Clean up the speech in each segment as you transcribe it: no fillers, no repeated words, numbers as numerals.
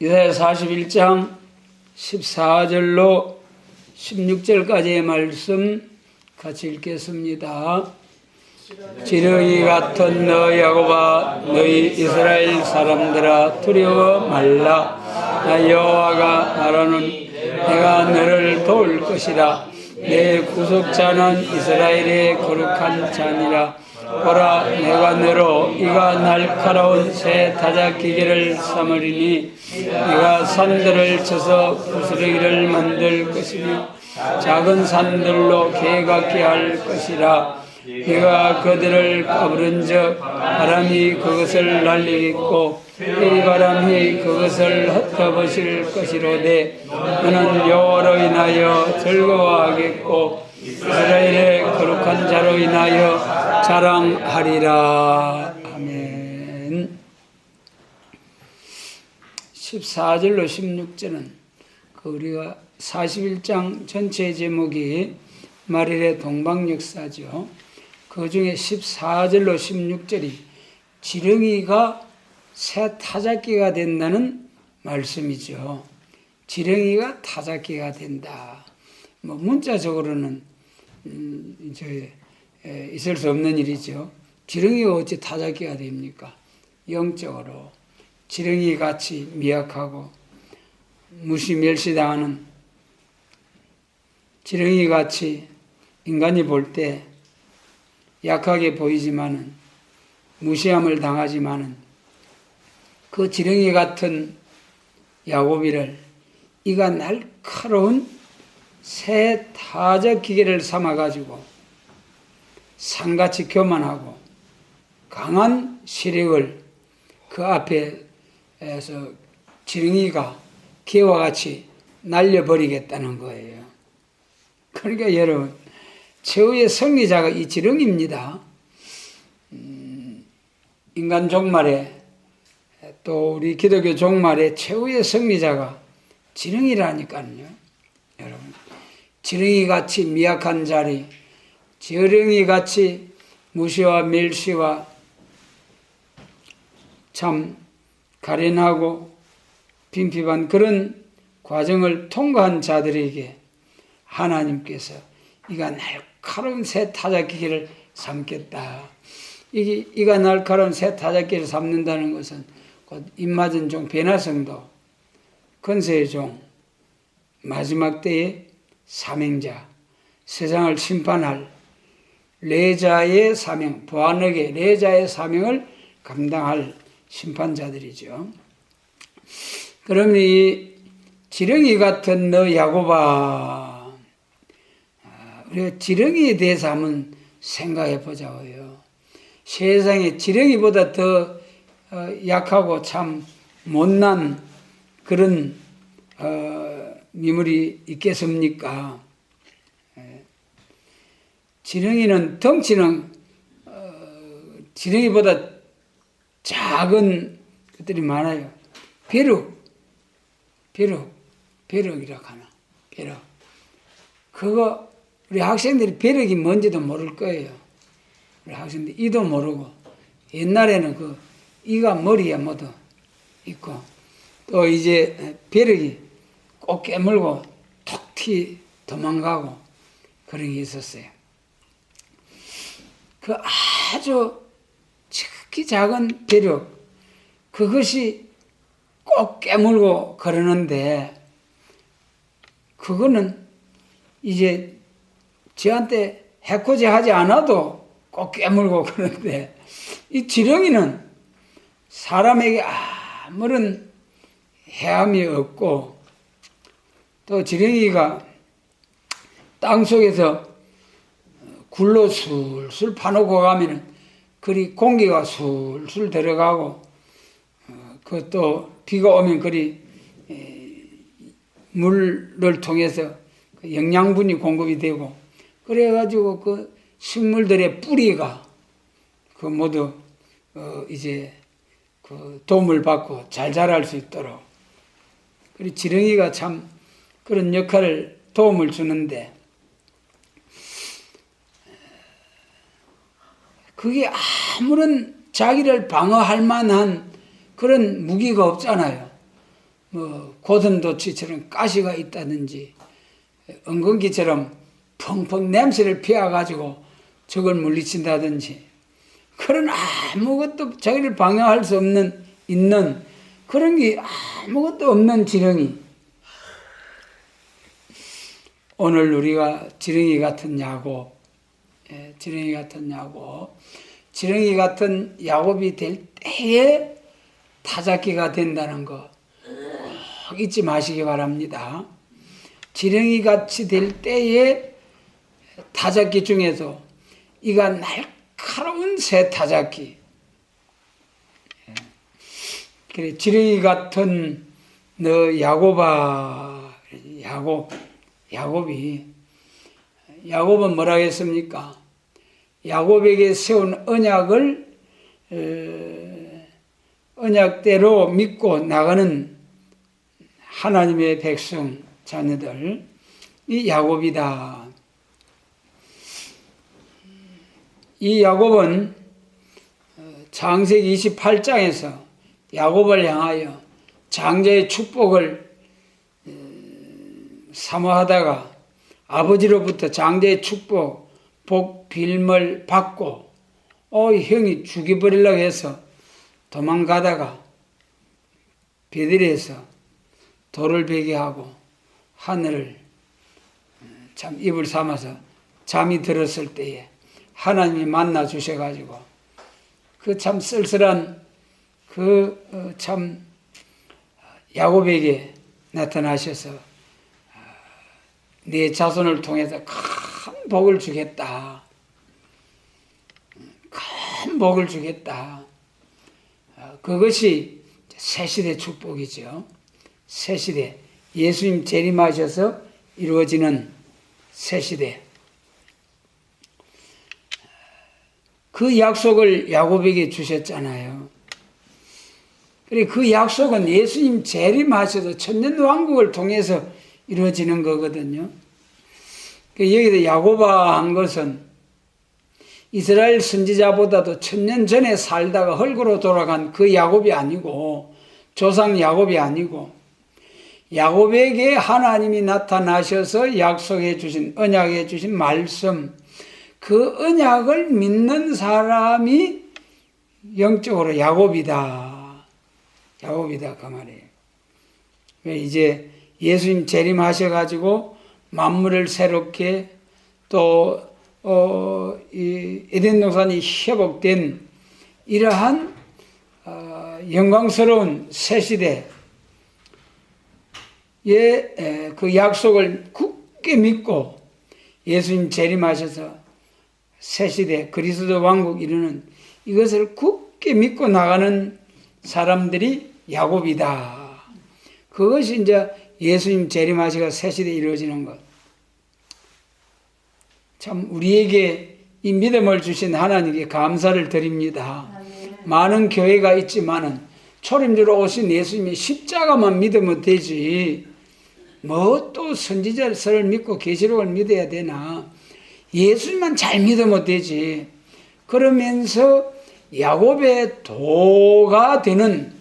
이사야 41장 14절로 16절까지의 말씀 같이 읽겠습니다. 지렁이 같은 너 야곱아, 너희 이스라엘 사람들아 두려워 말라. 나 여호와가 말하노니 내가 너를 도울 것이라. 내 구속자는 이스라엘의 거룩한 자니라. 보라, 내가 너로 이가 날카로운 새 타작기계를 삼으리니 네가 산들을 쳐서 부스러기를 만들 것이며 작은 산들로 개같게 할 것이라. 네가 그들을 까부른즉 바람이 그것을 날리겠고 이 바람이 그것을 흩어버릴 것이로되 너는 여호와로 인하여 즐거워하겠고 이스라엘의 거룩한 자로 인하여 자랑하리라. 아멘. 14절로 16절은 우리가 41장 전체 제목이 말일의 동방역사죠. 그 중에 14절로 16절이 지렁이가 새 타작기가 된다는 말씀이죠. 지렁이가 타작기가 된다. 문자적으로는 있을 수 없는 일이죠. 지렁이가 어찌 타작기가 됩니까? 영적으로 지렁이같이 미약하고 무시 멸시당하는 지렁이같이 인간이 볼 때 약하게 보이지만은 무시함을 당하지만은 그 지렁이 같은 야곱이를 이가 날카로운 새 타작 기계를 삼아가지고 산같이 교만하고 강한 시력을 그 앞에서 지렁이가 개와 같이 날려버리겠다는 거예요. 그러니까 여러분, 최후의 승리자가 이 지렁이입니다. 인간 종말에 또 우리 기독교 종말에 최후의 승리자가 지렁이라니까요. 여러분, 지렁이같이 미약한 자리, 지렁이같이 무시와 멸시와 참 가련하고 빈핍한 그런 과정을 통과한 자들에게 하나님께서 이가 날카로운 새 타작기를 삼겠다. 이가 날카로운 새 타작기를 삼는다는 것은 곧 입맞은 종 베나성도 건세의 종 마지막 때의 사명자, 세상을 심판할 레자의 사명, 부하너게 레자의 사명을 감당할 심판자들이죠. 그러면 이 지렁이 같은 너 야곱아, 우리가 지렁이에 대해서 한번 생각해 보자고요. 세상에 지렁이보다 더 약하고 참 못난 그런 미물이 있겠습니까? 지렁이는 덩치는 지렁이보다 작은 것들이 많아요. 벼룩이라고 하나. 벼룩. 그거 우리 학생들이 벼룩이 뭔지도 모를 거예요. 우리 학생들이 이도 모르고 옛날에는 그 이가 머리에 모두 있고 또 이제 벼룩이 꼭 깨물고 톡 튀 도망가고 그런 게 있었어요. 그 아주 지극히 작은 벼룩 그것이 꼭 깨물고 그러는데 그거는 이제 저한테 해코지 하지 않아도 꼭 깨물고 그러는데 이 지렁이는 사람에게 아무런 해함이 없고 또 지렁이가 땅속에서 굴로 술술 파놓고 가면은 그리 공기가 술술 들어가고 그것도 비가 오면 그리 물을 통해서 영양분이 공급이 되고 그래가지고 그 식물들의 뿌리가 그 모두 이제 그 도움을 받고 잘 자랄 수 있도록 그리고 지렁이가 참 그런 역할을 도움을 주는데 그게 아무런 자기를 방어할 만한 그런 무기가 없잖아요. 뭐 고슴도치처럼 가시가 있다든지 엉겅퀴처럼 펑펑 냄새를 피워가지고 적을 물리친다든지 그런 아무것도 자기를 방해할 수 없는 있는 그런 게 아무것도 없는 지렁이. 오늘 우리가 지렁이 같은 야곱, 지렁이 같은 야곱, 지렁이 같은 야곱이 될 때에 타작기가 된다는 거 꼭 잊지 마시기 바랍니다. 지렁이 같이 될 때에 타작기 중에서 이가 날카로운 새 타작기. 그래, 지렁이 같은 너 야곱아, 야곱은 뭐라 했습니까? 야곱에게 세운 언약대로 믿고 나가는 하나님의 백성, 자녀들, 이 야곱이다. 이 야곱은 창세기 28장에서 야곱을 향하여 장자의 축복을 사모하다가 아버지로부터 장자의 축복, 복, 빌물 받고 형이 죽여버리려고 해서 도망가다가 베들에서 돌을 베게 하고 하늘을 참 입을 삼아서 잠이 들었을 때에 하나님이 만나 주셔가지고 그 참 쓸쓸한 그 참 야곱에게 나타나셔서 네 자손을 통해서 큰 복을 주겠다. 큰 복을 주겠다. 그것이 새시대 축복이죠. 새시대. 예수님 재림하셔서 이루어지는 새시대. 그 약속을 야곱에게 주셨잖아요. 그리고 그 약속은 예수님 재림하셔서 천년왕국을 통해서 이루어지는 거거든요. 여기서 야곱아 한 것은 이스라엘 선지자보다도 천년 전에 살다가 헐거로 돌아간 그 야곱이 아니고 조상 야곱이 아니고 야곱에게 하나님이 나타나셔서 약속해 주신 언약해 주신 말씀 그 언약을 믿는 사람이 영적으로 야곱이다. 야곱이다 그 말이에요. 이제 예수님 재림하셔가지고 만물을 새롭게 또 이 에덴 동산이 회복된 이러한 영광스러운 새 시대의 그 약속을 굳게 믿고 예수님 재림하셔서 새 시대 그리스도 왕국 이루는 이것을 굳게 믿고 나가는 사람들이 야곱이다. 그것이 이제 예수님 재림하시가 새 시대에 이루어지는 것. 참 우리에게 이 믿음을 주신 하나님께 감사를 드립니다. 많은 교회가 있지만은 초림주로 오신 예수님의 십자가만 믿으면 되지 뭐 또 선지자를 믿고 계시록을 믿어야 되나. 예수님만 잘 믿으면 되지. 그러면서 야곱의 도가 되는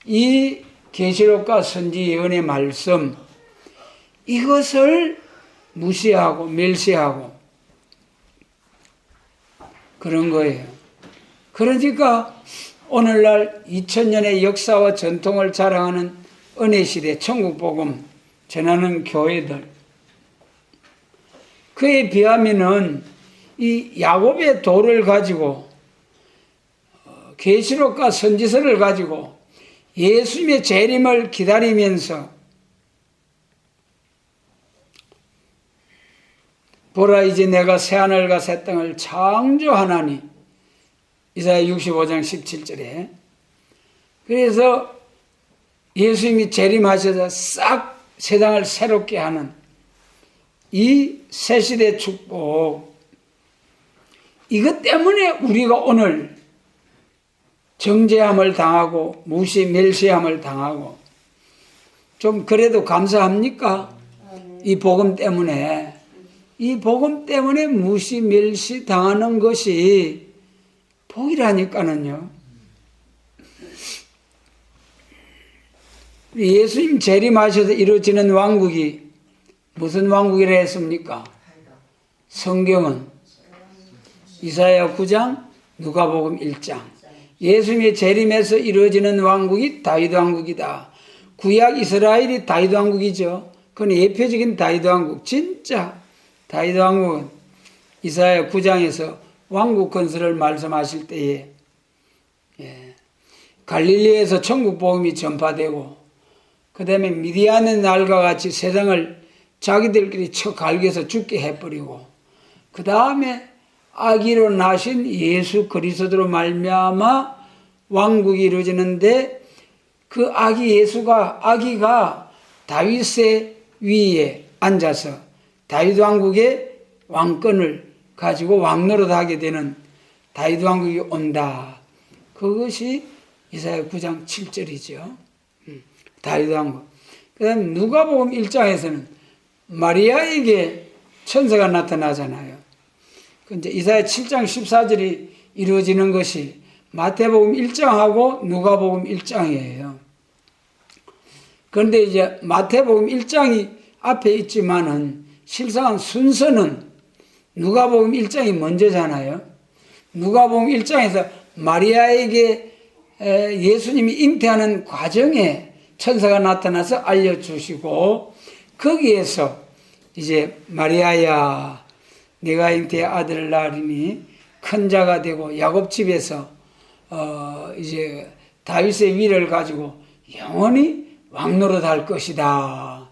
이 계시록과 선지 예언의 말씀 이것을 무시하고 멸시하고 그런 거예요. 그러니까 오늘날 2000년의 역사와 전통을 자랑하는 은혜시대 천국복음 전하는 교회들 그에 비하면은 이 야곱의 도를 가지고 계시록과 선지서를 가지고 예수님의 재림을 기다리면서 보라 이제 내가 새하늘과 새 땅을 창조하나니 이사야 65장 17절에 그래서 예수님이 재림하셔서 싹 세상을 새롭게 하는 이 새시대 축복 이것 때문에 우리가 오늘 정죄함을 당하고 무시 멸시함을 당하고 좀 그래도 감사합니까? 이 복음 때문에 이 복음 때문에 무시 멸시 당하는 것이 복이라니까는요. 예수님 재림하셔서 이루어지는 왕국이 무슨 왕국이라 했습니까? 성경은 이사야 9장, 누가복음 1장. 예수님의 재림에서 이루어지는 왕국이 다윗 왕국이다. 구약 이스라엘이 다윗 왕국이죠. 그건 예표적인 다윗 왕국. 진짜 다윗 왕국은 이사야 9장에서 왕국 건설을 말씀하실 때에 갈릴리에서 천국 복음이 전파되고 그 다음에 미디안의 날과 같이 세상을 자기들끼리 쳐 갈겨서 죽게 해버리고 그 다음에 아기로 나신 예수 그리스도로 말미암아 왕국이 이루어지는데 그 아기가 다윗의 위에 앉아서 다윗 왕국의 왕권을 가지고 왕노릇하게 되는 다윗 왕국이 온다. 그것이 이사야 9장 7절이죠. 다윗 왕국. 그 다음에 누가복음 1장에서는 마리아에게 천사가 나타나잖아요. 이제 이사야 7장 14절이 이루어지는 것이 마태복음 1장하고 누가복음 1장이에요. 그런데 이제 마태복음 1장이 앞에 있지만은 실상은 순서는 누가복음 1장이 먼저잖아요. 누가복음 1장에서 마리아에게 예수님이 잉태하는 과정에 천사가 나타나서 알려주시고 거기에서 이제 마리아야 네가 잉태의 아들을 낳으리니 큰 자가 되고 야곱 집에서 이제 다윗의 위를 가지고 영원히 왕노릇할 것이다.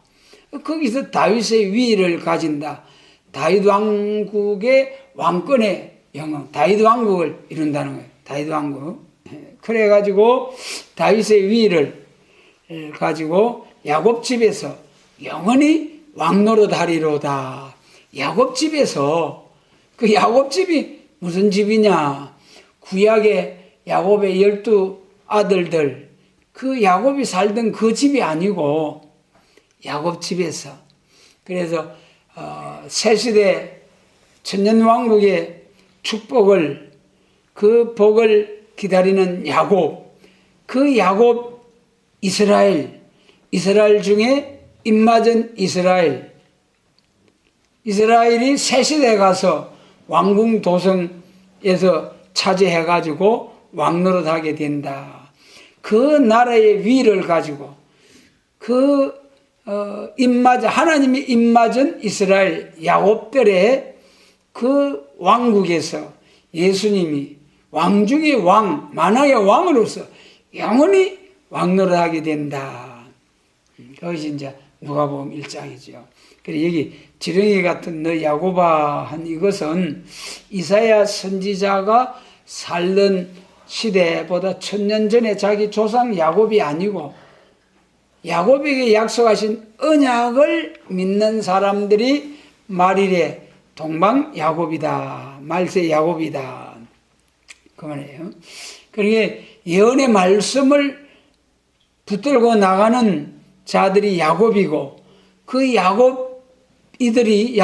거기서 다윗의 위를 가진다. 다윗 왕국의 왕권의 영광, 다윗 왕국을 이룬다는 거예요. 다윗 왕국. 그래가지고 다윗의 위를 가지고 야곱 집에서 영원히 왕노릇하리로다. 야곱 집에서 그 야곱 집이 무슨 집이냐? 구약의 야곱의 12 아들들 그 야곱이 살던 그 집이 아니고 야곱 집에서 그래서 새시대 천년왕국의 축복을 그 복을 기다리는 야곱 그 야곱 이스라엘 중에 입맞은 이스라엘이 새시대에 가서 왕궁 도성에서 차지해가지고 왕노릇하게 된다. 그 나라의 위를 가지고 하나님이 입맞은 이스라엘 야곱들의 그 왕국에서 예수님이 왕 중의 왕, 만왕의 왕으로서 영원히 왕노릇하게 된다. 그것이 이제 누가복음 1장이죠. 그래서 여기 지렁이 같은 너 야곱아 한 이것은 이사야 선지자가 살던 시대보다 1000년 전에 자기 조상 야곱이 아니고 야곱에게 약속하신 언약을 믿는 사람들이 말일에 동방 야곱이다. 말세 야곱이다. 그 말이에요. 그러게 예언의 말씀을 붙들고 나가는 자들이 야곱이고 그 야곱들이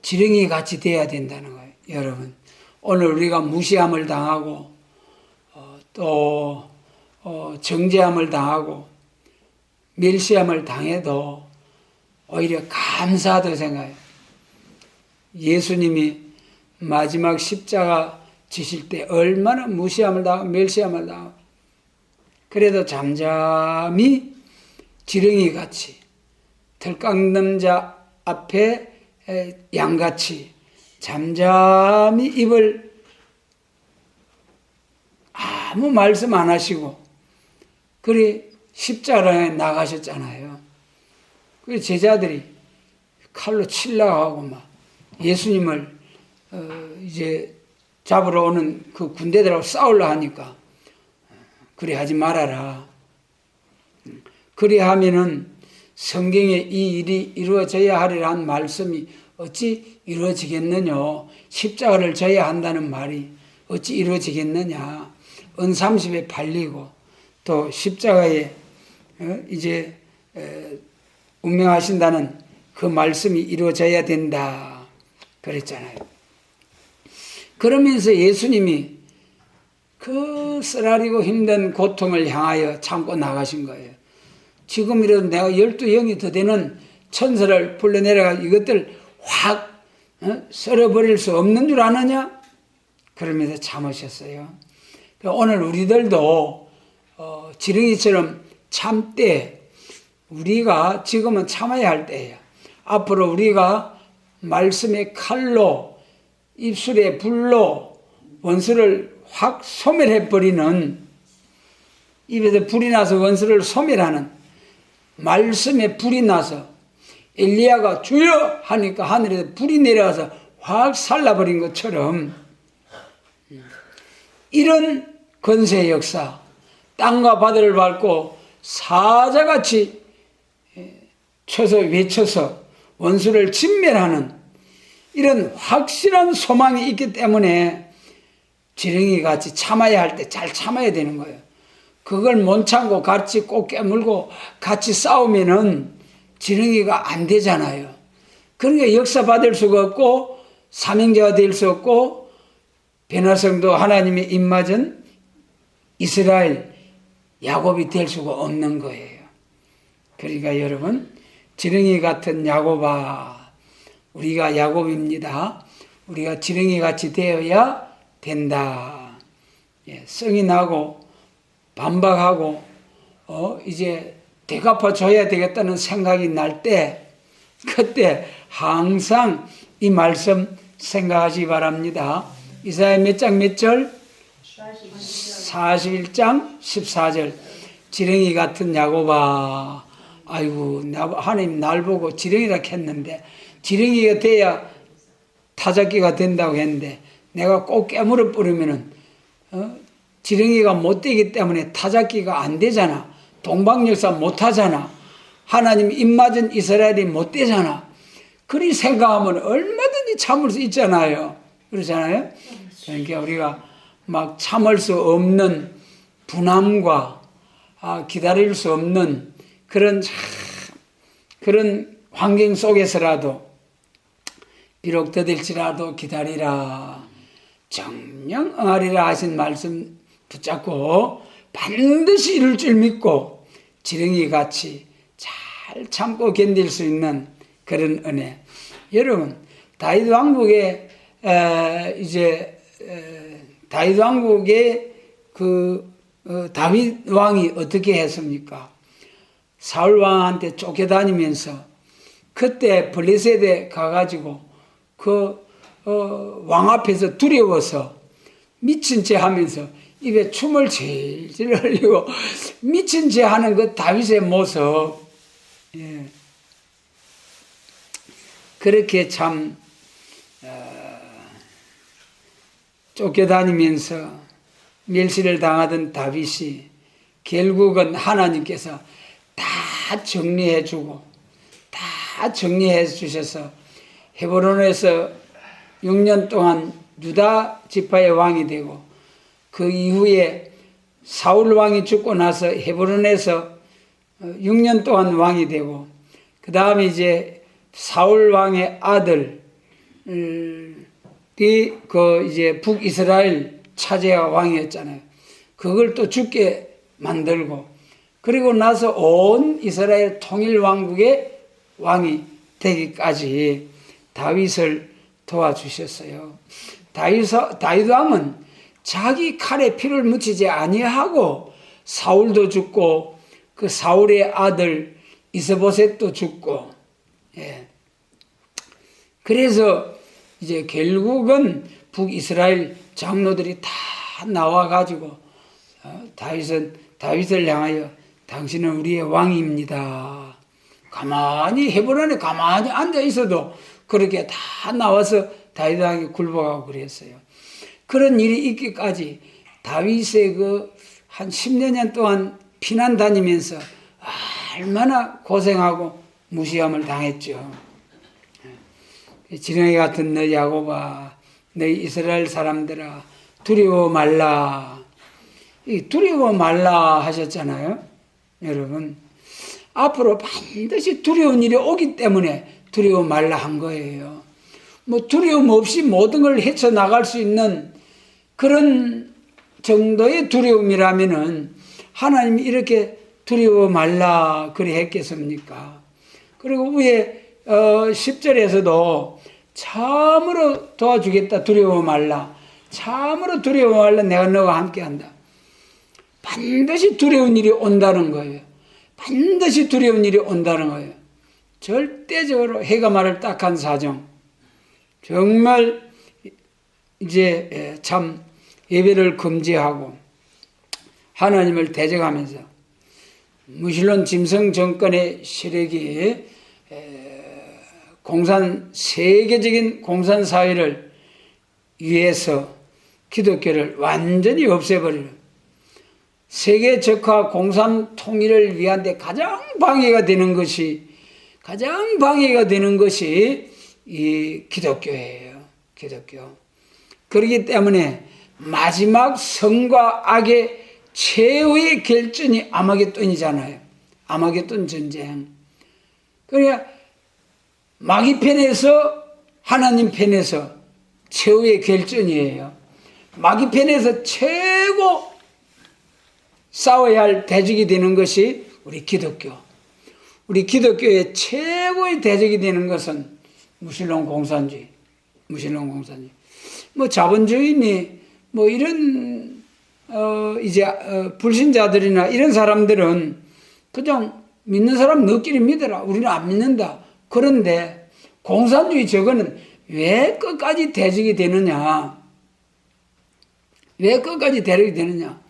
지렁이 같이 돼야 된다는 거예요. 여러분 오늘 우리가 무시함을 당하고 또 정죄함을 당하고 멸시함을 당해도 오히려 감사하다고 생각해요. 예수님이 마지막 십자가 지실 때 얼마나 무시함을 당하고 멸시함을 당하고 그래도 잠잠히 지렁이같이 털 깎는 자 앞에 양같이 잠잠히 입을 아무 말씀 안 하시고 그리 십자가에 나가셨잖아요. 그 제자들이 칼로 치려고 하고 막 예수님을 이제 잡으러 오는 그 군대들하고 싸우려 하니까 그리 하지 말아라. 그리 하면은 성경에 이 일이 이루어져야 하리라 한 말씀이 어찌 이루어지겠느냐. 십자가를 져야 한다는 말이 어찌 이루어지겠느냐. 은30에 팔리고 또 십자가에 이제 운명하신다는 그 말씀이 이루어져야 된다 그랬잖아요. 그러면서 예수님이 그 쓰라리고 힘든 고통을 향하여 참고 나가신 거예요. 지금이라도 내가 12영이 더 되는 천사를 불러내려가 이것들 확 썰어버릴 수 없는 줄 아느냐? 그러면서 참으셨어요. 오늘 우리들도 지렁이처럼 참되 우리가 지금은 참아야 할 때예요. 앞으로 우리가 말씀의 칼로 입술의 불로 원수를 확 소멸해버리는, 입에서 불이 나서 원수를 소멸하는 말씀에 불이 나서 엘리야가 주여 하니까 하늘에서 불이 내려와서 확 살라버린 것처럼 이런 권세의 역사, 땅과 바다를 밟고 사자같이 쳐서 외쳐서 원수를 진멸하는 이런 확실한 소망이 있기 때문에 지렁이같이 참아야 할 때 잘 참아야 되는 거예요. 그걸 못 참고 같이 꼭 깨물고 같이 싸우면은 지렁이가 안 되잖아요. 그러니까 역사 받을 수가 없고 사명자가 될 수 없고 변화성도 하나님의 입맞은 이스라엘 야곱이 될 수가 없는 거예요. 그러니까 여러분, 지렁이 같은 야곱아, 우리가 야곱입니다. 우리가 지렁이같이 되어야 된다. 성이 나고 반박하고 이제 대갚아 줘야 되겠다는 생각이 날 때, 그때 항상 이 말씀 생각하시기 바랍니다. 이사야 몇 장 몇 절? 41장 14절. 지렁이 같은 야곱아, 아이고 하나님 날 보고 지렁이라 했는데 지렁이가 돼야 타작기가 된다고 했는데 내가 꼭 깨물어 버리면은 지렁이가 못 되기 때문에 타작기가 안 되잖아. 동방역사 못 하잖아. 하나님 입맞은 이스라엘이 못 되잖아. 그리 생각하면 얼마든지 참을 수 있잖아요. 그렇잖아요. 그러니까 우리가 막 참을 수 없는 분함과 기다릴 수 없는 그런 환경 속에서라도 비록 더딜지라도 기다리라, 정령 응하리라 하신 말씀 붙잡고 반드시 이룰 줄 믿고 지렁이같이 잘 참고 견딜 수 있는 그런 은혜. 여러분, 다윗 왕국의 다윗 왕국의 다윗 왕이 어떻게 했습니까? 사울 왕한테 쫓겨다니면서 그때 블레셋에 가가지고 왕 앞에서 두려워서 미친 채 하면서 입에 춤을 질질 흘리고 미친 채 하는 그 다윗의 모습, 그렇게 참 쫓겨다니면서 멸시를 당하던 다윗이 결국은 하나님께서 다 정리해주고 다 정리해 주셔서 헤브론에서 6년 동안 유다 지파의 왕이 되고 그 이후에 사울 왕이 죽고 나서 헤브론에서 6년 동안 왕이 되고 그 다음에 이제 사울 왕의 아들이 이제 북이스라엘 차지하 왕이었잖아요. 그걸 또 죽게 만들고 그리고 나서 온 이스라엘 통일 왕국의 왕이 되기까지 다윗을 도와주셨어요. 다윗 왕은 자기 칼에 피를 묻히지 아니하고 사울도 죽고 그 사울의 아들 이스보셋도 죽고, 그래서 이제 결국은 북이스라엘 장로들이 다 나와가지고 다윗을 향하여 당신은 우리의 왕입니다. 가만히 헤브론에 가만히 앉아 있어도 그렇게 다 나와서 다윗에게 굴복하고 그랬어요. 그런 일이 있기까지 다윗의 한 10년 동안 피난 다니면서 얼마나 고생하고 무시함을 당했죠. 지렁이 같은 너 야곱아, 너희 이스라엘 사람들아, 두려워 말라. 두려워 말라 하셨잖아요. 여러분, 앞으로 반드시 두려운 일이 오기 때문에 두려워 말라 한 거예요. 두려움 없이 모든 걸 헤쳐나갈 수 있는 그런 정도의 두려움이라면은 하나님이 이렇게 두려워 말라 그리 했겠습니까? 그리고 위에 10절에서도 참으로 도와주겠다 두려워 말라. 참으로 두려워 말라 내가 너와 함께한다. 반드시 두려운 일이 온다는 거예요. 반드시 두려운 일이 온다는 거예요. 절대적으로 해가 말을 딱한 사정. 정말 이제 참 예배를 금지하고 하나님을 대적하면서 무신론 짐승 정권의 세력이 세계적인 공산 사회를 위해서 기독교를 완전히 없애버리는 세계 적화 공산 통일을 위한 데 가장 방해가 되는 것이 이 기독교예요. 기독교. 그렇기 때문에 마지막 선과 악의 최후의 결전이 아마겟돈이잖아요. 아마겟돈 전쟁. 그러니까 마귀 편에서 하나님 편에서 최후의 결전이에요. 마귀 편에서 최고 싸워야 할 대적이 되는 것이 우리 기독교. 우리 기독교의 최고의 대적이 되는 것은 무신론 공산주의. 무신론 공산주의. 뭐 자본주의니 뭐 이런 불신자들이나 이런 사람들은 그냥 믿는 사람 너끼리 믿어라. 우리는 안 믿는다. 그런데 공산주의 저거는 왜 끝까지 대적이 되느냐? 왜 끝까지 대적이 되느냐?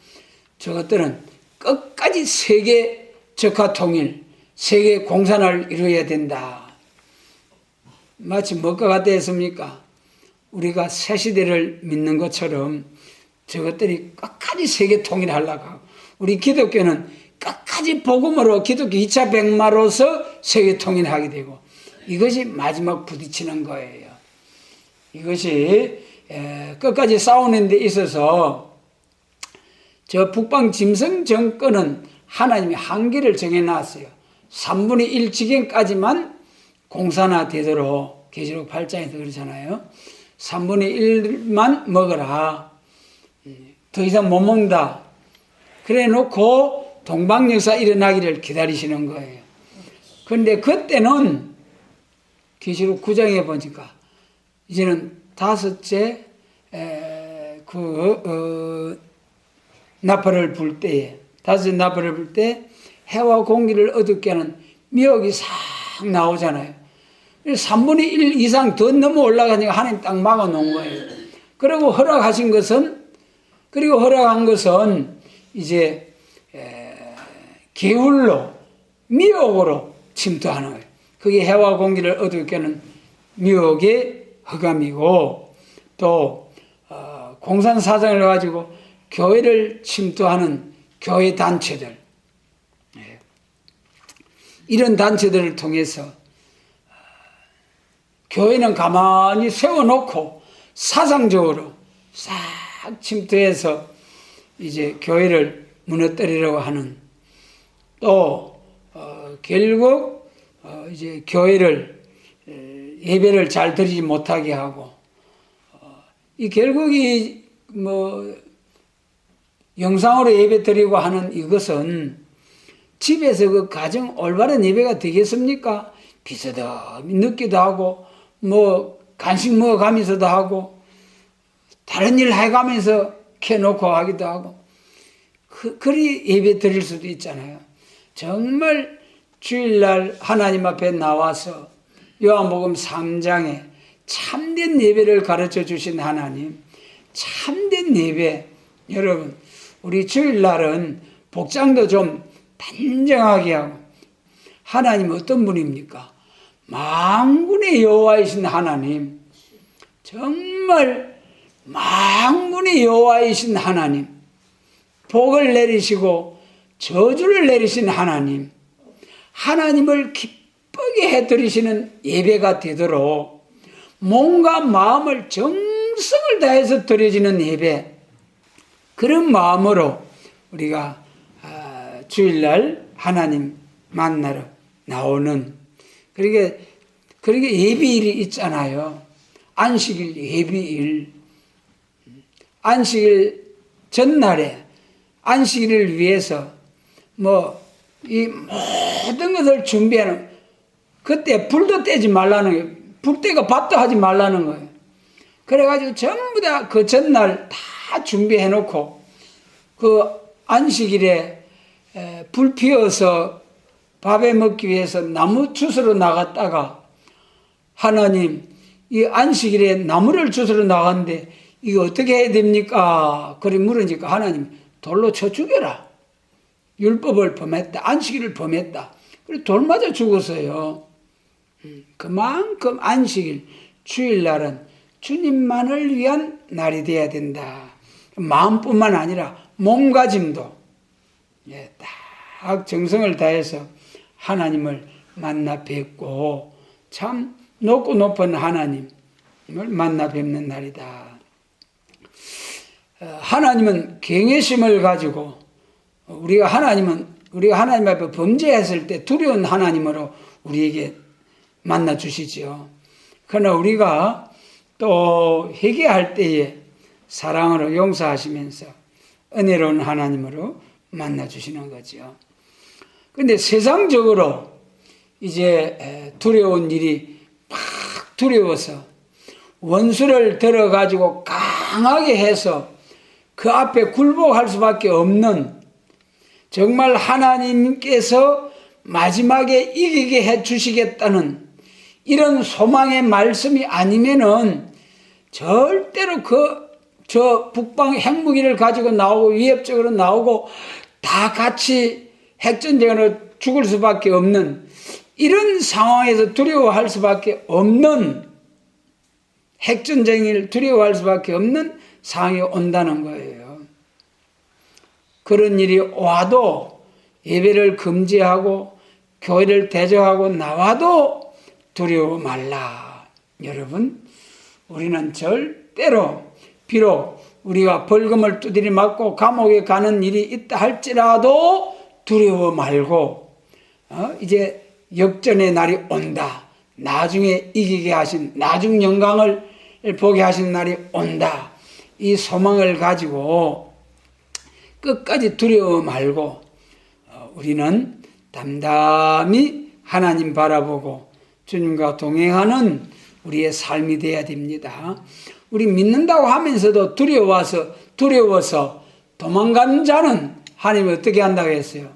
저것들은 끝까지 세계 적화 통일, 세계 공산화를 이루어야 된다. 마치 뭐가 같다 했습니까? 우리가 새 시대를 믿는 것처럼 저것들이 끝까지 세계 통일하려고 하고, 우리 기독교는 끝까지 복음으로 기독교 2차 백마로서 세계 통일하게 되고, 이것이 마지막 부딪히는 거예요. 이것이 끝까지 싸우는 데 있어서 저 북방 짐승 정권은 하나님이 한계를 정해놨어요. 3분의 1 지경까지만 공산화되도록 계시록 8장에서 그러잖아요. 3분의 1만 먹어라. 더 이상 못 먹는다. 그래 놓고 동방역사 일어나기를 기다리시는 거예요. 그런데 그때는 계시록 9장에 보니까 이제는 다섯째 나팔을 불 때에, 다섯째 나팔을 불 때 해와 공기를 어둡게 하는 미혹이 싹 나오잖아요. 3분의 1 이상 더 넘어 올라가니까 하나님 딱 막아 놓은 거예요. 그리고 허락한 것은 이제 게을로 미혹으로 침투하는 거예요. 그게 해와 공기를 어둡게 하는 미혹의 흑암이고, 또 공산사상을 가지고 교회를 침투하는 교회 단체들, 이런 단체들을 통해서 교회는 가만히 세워놓고 사상적으로 싹 침투해서 이제 교회를 무너뜨리려고 하는, 또 결국 이제 교회를 예배를 잘 드리지 못하게 하고, 이 결국이 뭐 영상으로 예배 드리고 하는 이것은 집에서 그 가정 올바른 예배가 되겠습니까? 비서듬히 늦기도 하고, 뭐 간식 먹어가면서도 하고, 다른 일 해가면서 켜놓고 하기도 하고, 그리 예배 드릴 수도 있잖아요. 정말 주일날 하나님 앞에 나와서 요한복음 3장에 참된 예배를 가르쳐 주신 하나님, 참된 예배. 여러분, 우리 주일날은 복장도 좀 단정하게 하고, 하나님 어떤 분입니까? 만군의 여호와이신 하나님, 정말 만군의 여호와이신 하나님, 복을 내리시고 저주를 내리신 하나님, 하나님을 기쁘게 해드리시는 예배가 되도록 몸과 마음을 정성을 다해서 드려지는 예배, 그런 마음으로 우리가 주일날 하나님 만나러 나오는, 그러게 예비일이 있잖아요. 안식일 예비일. 안식일 전날에 안식일을 위해서 뭐 이 모든 것을 준비하는, 그때 불도 떼지 말라는 거예요. 불 떼고 밥도 하지 말라는 거예요. 그래가지고 전부 다 그 전날 다 준비해 놓고 그 안식일에 불 피워서 밥에 먹기 위해서 나무 주스러 나갔다가 하나님, 이 안식일에 나무를 주스러 나갔는데 이거 어떻게 해야 됩니까? 그래 물으니까 하나님, 돌로 쳐 죽여라. 율법을 범했다. 안식일을 범했다. 그래 돌 맞아 죽었어요. 그만큼 안식일, 주일날은 주님만을 위한 날이 돼야 된다. 마음뿐만 아니라 몸가짐도 딱 정성을 다해서 하나님을 만나 뵙고 참 높고 높은 하나님을 만나 뵙는 날이다. 하나님은 경외심을 가지고 우리가 하나님 앞에 범죄했을 때 두려운 하나님으로 우리에게 만나 주시지요. 그러나 우리가 또 회개할 때에 사랑으로 용서하시면서 은혜로운 하나님으로 만나 주시는 거죠. 근데 세상적으로 이제 두려운 일이 막 두려워서 원수를 들어가지고 강하게 해서 그 앞에 굴복할 수밖에 없는, 정말 하나님께서 마지막에 이기게 해 주시겠다는 이런 소망의 말씀이 아니면은 절대로 저 북방 핵무기를 가지고 나오고 위협적으로 나오고 다 같이 핵전쟁으로 죽을 수밖에 없는, 이런 상황에서 두려워할 수밖에 없는, 핵전쟁을 두려워할 수밖에 없는 상황이 온다는 거예요. 그런 일이 와도 예배를 금지하고 교회를 대적하고 나와도 두려워 말라. 여러분, 우리는 절대로, 비록 우리가 벌금을 두드려 맞고 감옥에 가는 일이 있다 할지라도 두려워 말고 이제 역전의 날이 온다. 나중에 이기게 하신, 나중 영광을 보게 하신 날이 온다. 이 소망을 가지고 끝까지 두려워 말고 우리는 담담히 하나님 바라보고 주님과 동행하는 우리의 삶이 되어야 됩니다. 우리 믿는다고 하면서도 두려워서 도망가는 자는 하나님이 어떻게 한다고 했어요?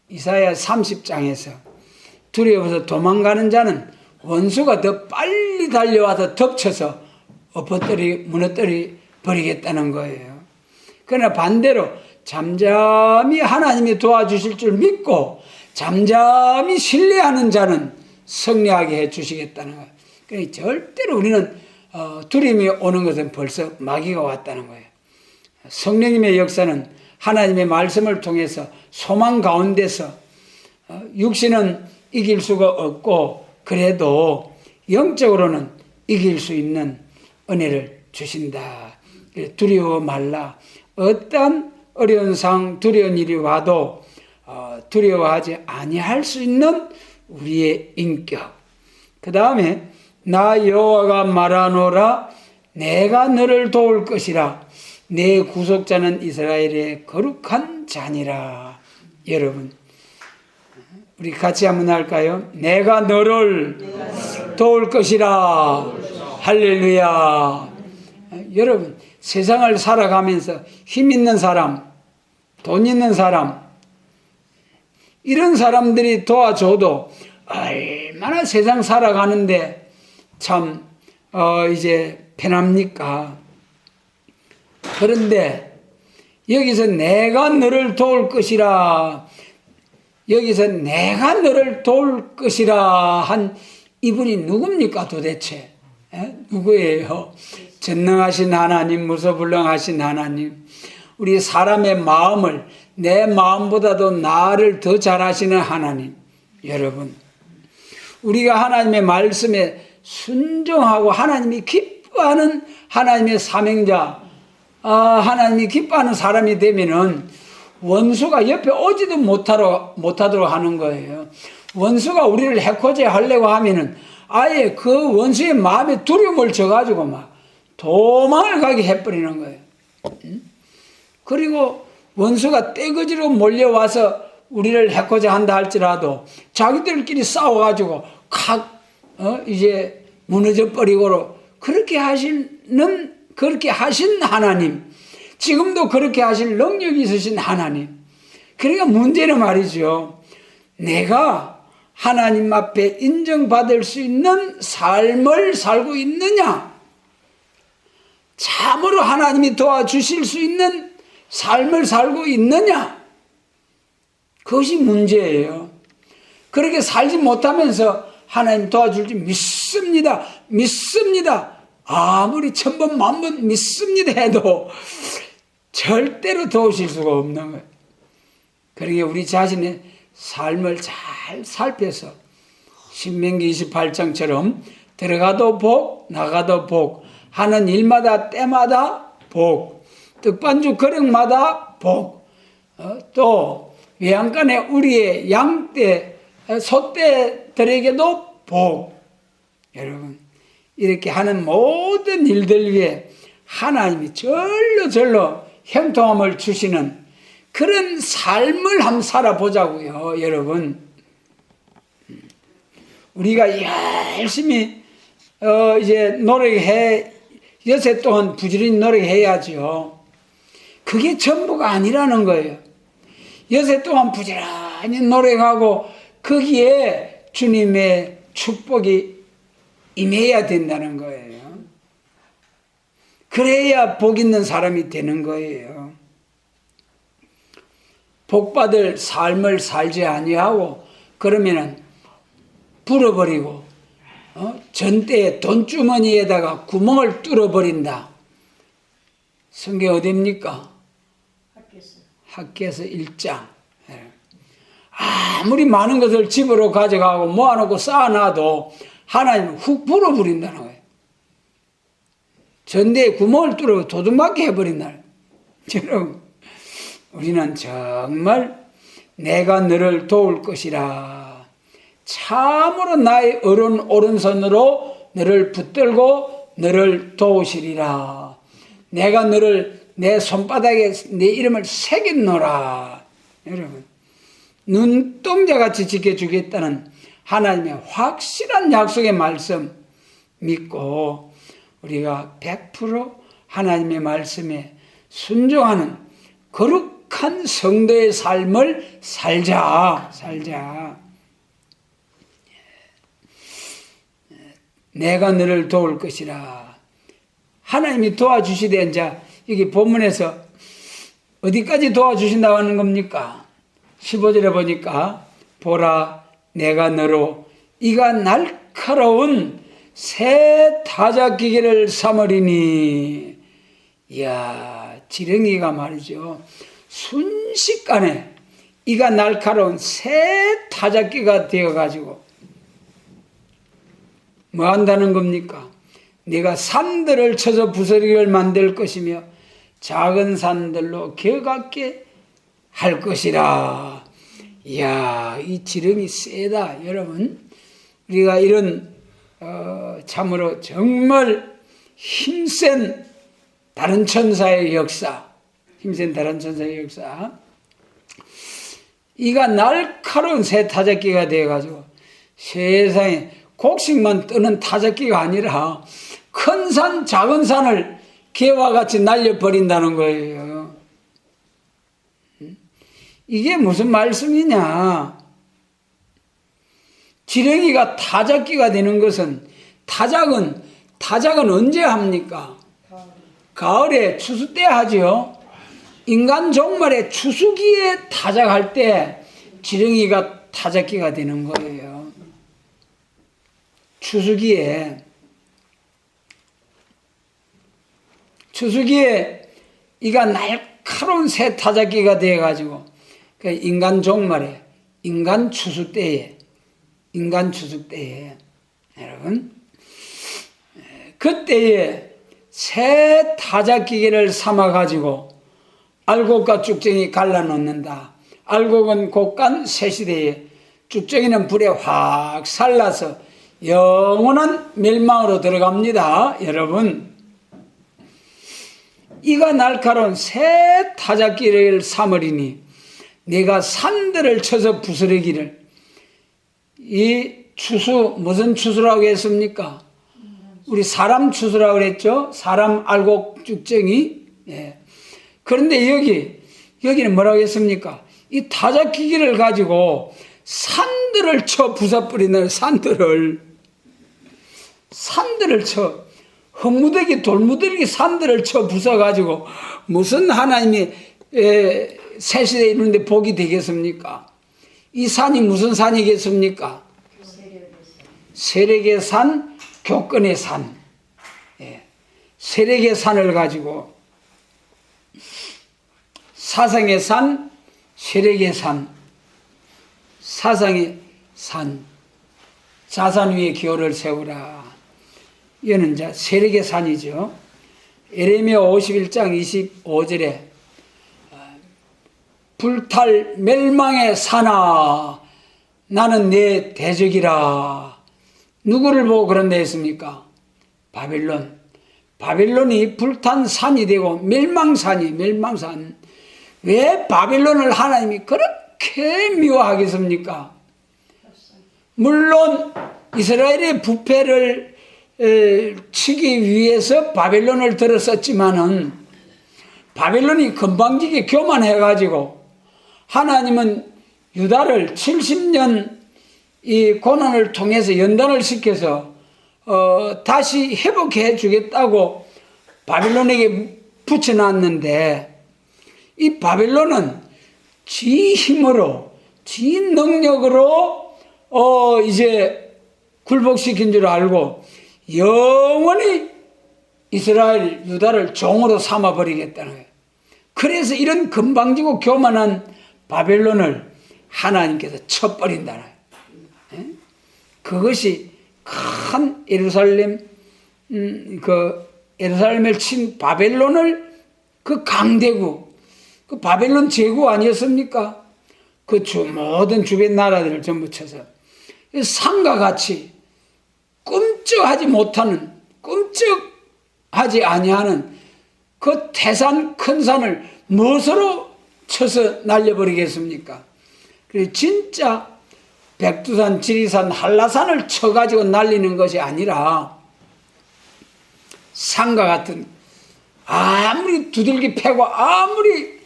이사야 30장에서 두려워서 도망가는 자는 원수가 더 빨리 달려와서 덮쳐서 무너뜨려 버리겠다는 거예요. 그러나 반대로 잠잠히 하나님이 도와주실 줄 믿고 잠잠히 신뢰하는 자는 승리하게 해주시겠다는 거예요. 그러니까 절대로 우리는 두려움이 오는 것은 벌써 마귀가 왔다는 거예요. 성령님의 역사는 하나님의 말씀을 통해서 소망 가운데서 육신은 이길 수가 없고 그래도 영적으로는 이길 수 있는 은혜를 주신다. 두려워 말라. 어떤 어려운 상황, 두려운 일이 와도 두려워하지 아니할 수 있는 우리의 인격. 그 다음에 나 여호와가 말하노라 내가 너를 도울 것이라 내 구속자는 이스라엘의 거룩한 자니라. 여러분, 우리 같이 한번 할까요? 내가 너를 도울 것이라. 할렐루야. 여러분, 세상을 살아가면서 힘 있는 사람, 돈 있는 사람, 이런 사람들이 도와줘도 얼마나 세상 살아가는데 참 이제 편합니까? 그런데 여기서 내가 너를 도울 것이라, 여기서 내가 너를 도울 것이라 한 이분이 누굽니까 도대체? 누구예요? 전능하신 하나님, 무소불능하신 하나님, 우리 사람의 마음을 내 마음보다도 나를 더 잘 아시는 하나님. 여러분, 우리가 하나님의 말씀에 순종하고 하나님이 기뻐하는 하나님의 사명자, 하나님이 기뻐하는 사람이 되면은 원수가 옆에 오지도 못하도록 하는 거예요. 원수가 우리를 해코지 하려고 하면은 아예 그 원수의 마음에 두려움을 줘가지고 막 도망을 가게 해버리는 거예요. 그리고 원수가 떼거지로 몰려와서 우리를 해코자 한다 할지라도 자기들끼리 싸워가지고 이제 무너져 버리고 그렇게 하신 하나님, 지금도 그렇게 하실 능력이 있으신 하나님. 그러니까 문제는 말이죠. 내가 하나님 앞에 인정받을 수 있는 삶을 살고 있느냐? 참으로 하나님이 도와주실 수 있는 삶을 살고 있느냐? 그것이 문제예요. 그렇게 살지 못하면서 하나님 도와줄지 믿습니다. 아무리 천번 만번 믿습니다 해도 절대로 도우실 수가 없는 거예요. 그러니까 우리 자신의 삶을 잘 살펴서 신명기 28장처럼 들어가도 복, 나가도 복, 하는 일마다 때마다 복, 떡반죽 거력마다 복, 또 외양간에 우리의 양떼, 소떼들에게도 복. 여러분, 이렇게 하는 모든 일들 위해 하나님이 절로 형통함을 주시는 그런 삶을 한번 살아보자고요, 여러분. 우리가 열심히 이제 노력해 여세 동안 부지런히 노력해야죠. 그게 전부가 아니라는 거예요. 여세 동안 부지런히 노력하고 거기에 주님의 축복이 임해야 된다는 거예요. 그래야 복 있는 사람이 되는 거예요. 복받을 삶을 살지 아니하고 그러면은 불어버리고 전대에 돈주머니에다가 구멍을 뚫어버린다. 성경 어디입니까? 학개서 1장. 아무리 많은 것을 집으로 가져가고 모아놓고 쌓아놔도 하나님은 훅 불어버린다는 거예요. 전대에 구멍을 뚫어 도둑맞게 해버린다. 여러분, 우리는 정말 내가 너를 도울 것이라. 참으로 나의 오른손으로 너를 붙들고 너를 도우시리라. 내가 너를 내 손바닥에 내 이름을 새겼노라. 여러분, 눈동자같이 지켜주겠다는 하나님의 확실한 약속의 말씀 믿고 우리가 100% 하나님의 말씀에 순종하는 거룩한 성도의 삶을 살자. 내가 너를 도울 것이라. 하나님이 도와주시되 이제 여기 본문에서 어디까지 도와주신다고 하는 겁니까? 15절에 보니까 보라 내가 너로 이가 날카로운 새 타작기계를 삼으리니. 이야, 지렁이가 말이죠. 순식간에 이가 날카로운 새 타작기가 되어가지고 뭐 한다는 겁니까? 네가 산들을 쳐서 부스러기를 만들 것이며 작은 산들로 겨같게 할 것이라. 이야, 이 지렁이 세다. 여러분, 우리가 이런 참으로 정말 힘센 다른 천사의 역사, 이가 날카로운 새 타작기가 되어가지고 세상에 곡식만 뜨는 타작기가 아니라 큰 산, 작은 산을 개와 같이 날려버린다는 거예요. 이게 무슨 말씀이냐? 지렁이가 타작기가 되는 것은 타작은 언제 합니까? 가을에 추수 때 하죠. 인간 종말에 추수기에 타작할 때 지렁이가 타작기가 되는 거예요. 추수기에 이가 날카로운 새 타작기가 되어가지고 인간 종말에 인간 추수 때에 여러분 그때에 새 타작기계를 삼아가지고 알곡과 쭉정이 갈라놓는다. 알곡은 곡간 새 시대에 쭉정이는 불에 확 살라서 영원한 멸망으로 들어갑니다. 여러분, 이가 날카로운 새 타작기를 삼으리니 내가 산들을 쳐서 부스러기를. 이 추수, 무슨 추수라고 했습니까? 우리 사람 추수라고 그랬죠? 사람 알곡죽쟁이. 예. 그런데 여기는 뭐라고 했습니까? 이 타작기기를 가지고 산들을 쳐 부숴버리는, 산들을 쳐, 흙무더기 돌무더기 산들을 쳐 부숴가지고 무슨 하나님이 새시대에 이루는데 복이 되겠습니까? 이 산이 무슨 산이겠습니까? 세력의 산, 교권의 산. 예. 세력의 산을 가지고 사상의 산, 세력의 산, 사상의 산, 자산 위에 기호를 세우라. 이거는 이제 세력의 산이죠. 예레미야 51장 25절에 불탈 멸망의 산아 나는 내 대적이라. 누구를 보고 그런 데 했습니까? 바벨론. 바벨론이 불탄 산이 되고 멸망산이, 멸망산. 왜 바벨론을 하나님이 그렇게 미워하겠습니까? 물론 이스라엘의 부패를 치기 위해서 바벨론을 들었었지만은 바벨론이 건방지게 교만해가지고 하나님은 유다를 70년 이 고난을 통해서 연단을 시켜서 다시 회복해 주겠다고 바벨론에게 붙여놨는데 이 바벨론은 지 힘으로, 지 능력으로 이제 굴복시킨 줄 알고 영원히 이스라엘, 유다를 종으로 삼아버리겠다는 거예요. 그래서 이런 건방지고 교만한 바벨론을 하나님께서 쳐버린다는 거예요. 그것이 큰 예루살렘을 친 바벨론을 그 강대국, 그 바벨론 제국 아니었습니까? 그 모든 주변 나라들을 전부 쳐서 산과 같이 꿈쩍하지 못하는, 꿈쩍하지 아니하는 그 태산 큰 산을 무엇으로 쳐서 날려버리겠습니까? 그래서 진짜 백두산, 지리산, 한라산을 쳐가지고 날리는 것이 아니라 산과 같은 아무리 두들기 패고 아무리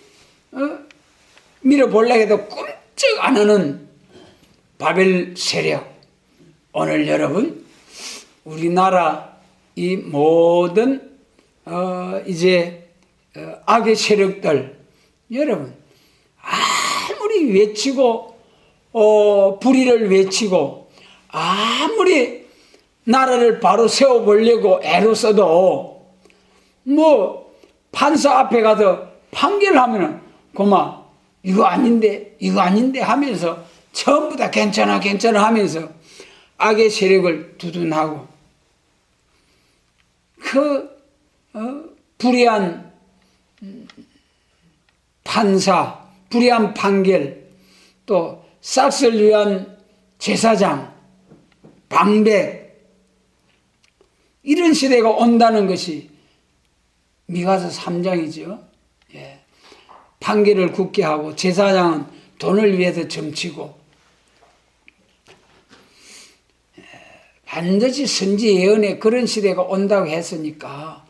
밀어보려고 해도 꿈쩍 안 하는 바벨 세력. 오늘 여러분 우리나라 이 모든 이제 악의 세력들 여러분 아무리 외치고 불의를 외치고 아무리 나라를 바로 세워보려고 애로 써도 뭐 판사 앞에 가서 판결하면은 고마 이거 아닌데 하면서 전부 다 괜찮아 하면서 악의 세력을 두둔하고 그 불의한 판사, 불의한 판결, 또 싹쓸 위한 제사장, 방백 이런 시대가 온다는 것이 미가서 3장이죠. 예. 판결을 굳게 하고 제사장은 돈을 위해서 점치고 반드시 선지 예언의 그런 시대가 온다고 했으니까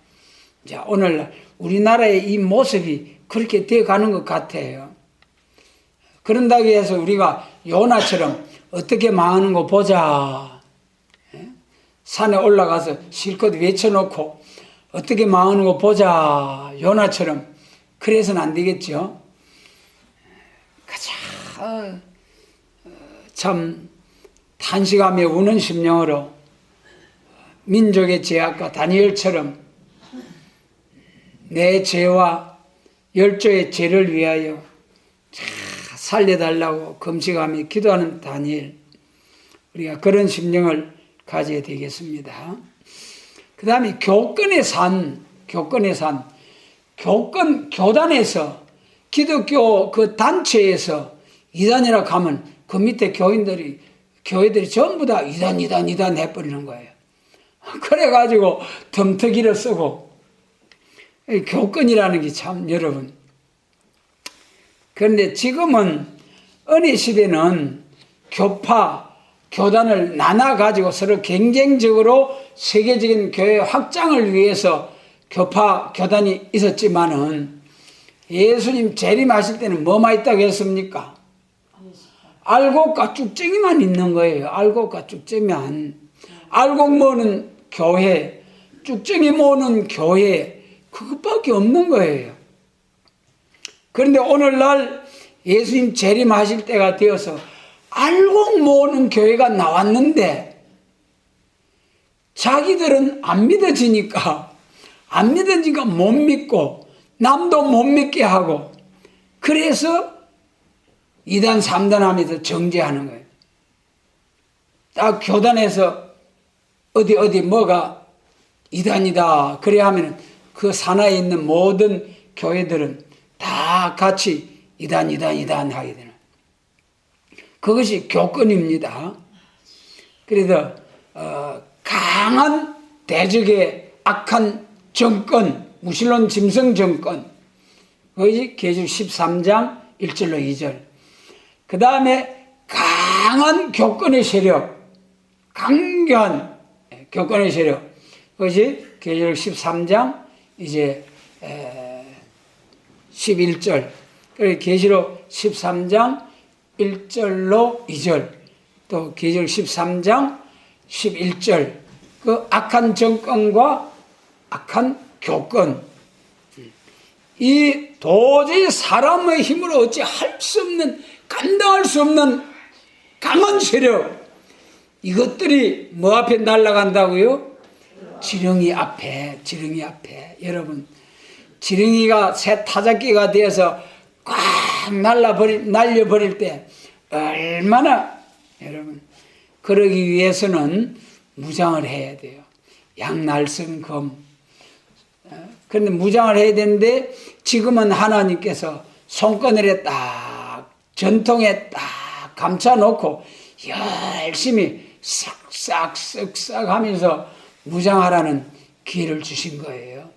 이제 오늘날 우리나라의 이 모습이 그렇게 되어가는 것 같아요. 그런다고 해서 우리가 요나처럼 어떻게 망하는 거 보자. 산에 올라가서 실컷 외쳐놓고 어떻게 망하는 거 보자. 요나처럼 그래서는 안 되겠죠. 가장 참 탄식하며 우는 심령으로 민족의 죄악과 다니엘처럼 내 죄와 열조의 죄를 위하여 살려달라고 금식하며 기도하는 다니엘, 우리가 그런 심령을 가져야 되겠습니다. 그 다음에 교권의 산, 교단에서 기독교 그 단체에서 이단이라 하면 그 밑에 교회들이 전부 다 이단 해버리는 거예요. 그래가지고 덤터기를 쓰고 교권이라는 게 참 여러분 그런데 지금은 은혜 시대는 교단을 나눠가지고 서로 경쟁적으로 세계적인 교회 확장을 위해서 교단이 있었지만은 예수님 재림하실 때는 뭐만 있다고 했습니까? 알곡과 쭉쟁이만 있는 거예요. 알곡과 쭉쟁이만. 알곡 모으는 교회, 쭉쟁이 모으는 교회, 그것밖에 없는 거예요. 그런데 오늘날 예수님 재림하실 때가 되어서 알곡 모으는 교회가 나왔는데 자기들은 안 믿어지니까 못 믿고 남도 못 믿게 하고 그래서 2단 3단 하면서 정죄하는 거예요. 딱 교단에서 어디 뭐가 2단이다 그래 하면 그 산하에 있는 모든 교회들은 다 같이 2단 하게 되는 그것이 교권입니다. 그래서 강한 대적의 악한 정권, 무신론 짐승 정권, 그것이 계시록 13장 1절로 2절. 그 다음에 강한 교권의 세력, 강경한 교권의 세력, 그것이 계시록 13장 이제 11절. 그리고 계시록 13장 1절로 2절, 또 계시록 13장 11절, 그 악한 정권과 악한 교권, 이 도저히 사람의 힘으로 어찌 할 수 없는, 감당할 수 없는 강한 세력, 이것들이 뭐 앞에 날아간다고요? 지렁이 앞에. 여러분, 지렁이가 새 타작기가 되어서 꽉 날려버릴 때 얼마나, 여러분, 그러기 위해서는 무장을 해야 돼요. 양날성검. 그런데 무장을 해야 되는데 지금은 하나님께서 손바늘에 딱 전통에 딱 감춰놓고 열심히 싹싹 하면서 무장하라는 기회를 주신 거예요.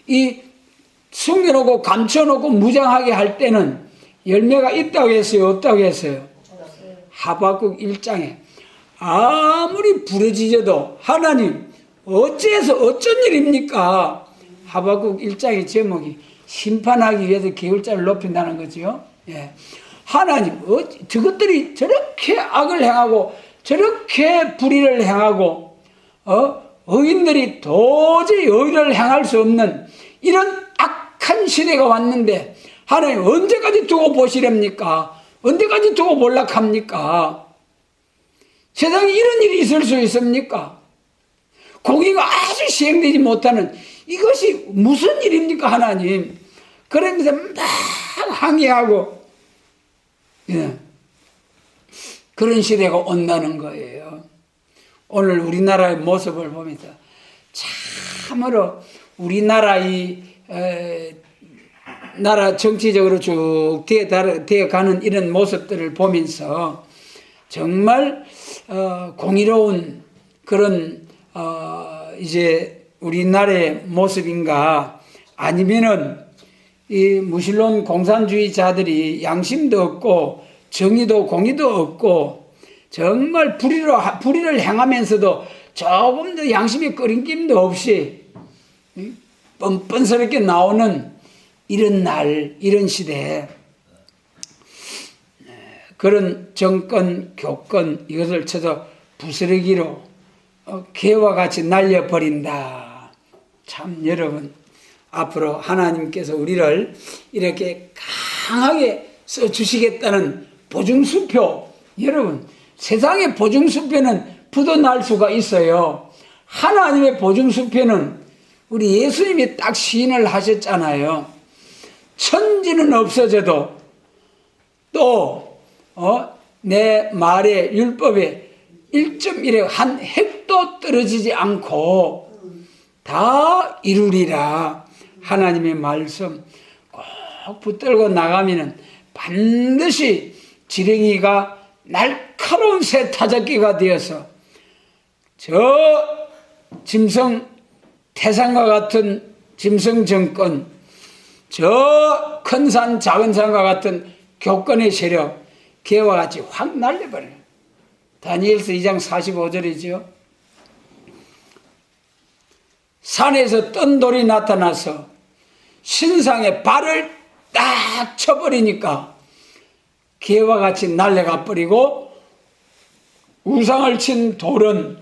이 숨겨놓고 감춰놓고 무장하게 할 때는 열매가 있다고 했어요? 없다고 했어요? 하박국 1장에 아무리 부르짖어도 하나님 어째서 어쩐 일입니까? 하박국 1장의 제목이 심판하기 위해서 계율자를 높인다는 거죠. 예. 하나님 저것들이 저렇게 악을 행하고 저렇게 불의를 행하고 의인들이 도저히 의를 행할 수 없는 이런 악한 시대가 왔는데 하나님 언제까지 두고 보시렵니까? 언제까지 두고 몰락합니까? 세상에 이런 일이 있을 수 있습니까? 공의가 아주 시행되지 못하는 이것이 무슨 일입니까, 하나님? 그러면서 막 항의하고, 예. 그런 시대가 온다는 거예요. 오늘 우리나라의 모습을 보면서 참으로 우리나라 나라 정치적으로 쭉 되어가는 이런 모습들을 보면서 정말 공의로운 그런 이제 우리나라의 모습인가, 아니면은 이 무신론 공산주의자들이 양심도 없고 정의도 공의도 없고 정말 불의를 행하면서도 조금 더 양심의 꺼림김도 없이 뻔뻔스럽게 나오는 이런 날, 이런 시대에 그런 정권, 교권 이것을 쳐서 부스러기로 개와 같이 날려버린다. 참 여러분, 앞으로 하나님께서 우리를 이렇게 강하게 써주시겠다는 보증수표, 여러분 세상의 보증수표는 묻어날 수가 있어요. 하나님의 보증수표는 우리 예수님이 딱 시인을 하셨잖아요. 천지는 없어져도 또 내 말의 율법에 1.1의 한 획도 떨어지지 않고 다 이루리라. 하나님의 말씀 꼭 붙들고 나가면은 반드시 지렁이가 날카로운 새 타작기가 되어서 저 짐승 태산과 같은 짐승 정권, 저 큰 산 작은 산과 같은 교권의 세력, 개와 같이 확 날려버려요. 다니엘서 2장 45절이죠. 산에서 뜬 돌이 나타나서 신상의 발을 딱 쳐버리니까 개와 같이 날려가 버리고, 우상을 친 돌은